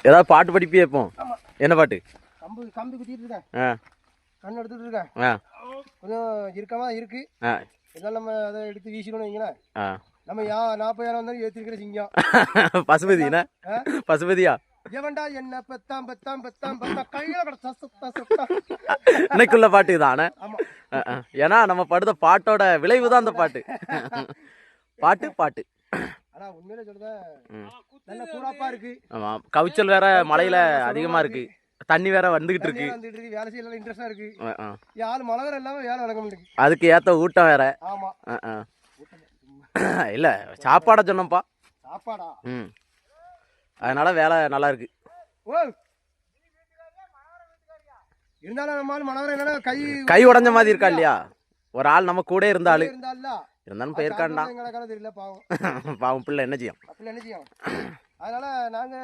ஏதாவது பாட்டு படிப்பியே இப்போ? ஆமா. என்ன பாட்டு? கம்பி குத்திட்டு இருக்கேன். கண்ணு எடுத்துட்டு இருக்கேன். கொஞ்சம் இருக்கமா இருக்கு. இதெல்லாம் நம்ம அதை எடுத்து வீசணும்னு வைங்களேன். நம்ம 40,000 வந்தாலும் ஏற்றிருக்கிற சிங்கம். பசுபதினா? பசுபதியா? எவன்டா என்ன பெத்தாம் கையில இன்னைக்குள்ள பாட்டு தானே? ஏன்னா நம்ம படுத்த பாட்டோட விளைவு தான் அந்த பாட்டு. பாட்டு பாட்டு ஆனா உண்மையில சொல்றேன், நல்ல கூடாப்பா இருக்கு. ஆமா, கவிச்சல் வேற மழையில அதிகமா இருக்கு, தண்ணி வேற வந்துகிட்டு இருக்கு, வேலை செய்யலாம் இன்ட்ரெஸ்டா இருக்கு. யாரு மழை வேற இல்லாம வேலை நடக்க முடியுது. அதுக்கு ஏத்த ஊட்டம் வேற. ஆமா. இல்ல சாப்பாட சொன்னப்பா. சாப்பாடா? அதனால வேலை நல்லா இருக்கு. இருந்தாலும் நம்ம மழை என்னன்னா கை உடஞ்ச மாதிரி இருக்கா இல்லையா? ஒரு ஆள் நம்ம கூட இருந்தாலும் இருந்தாலும் போயிருக்காண்டா. தெரியல, பாவம். பாவம் பிள்ளை என்ன செய்யும்? அதனால நாங்க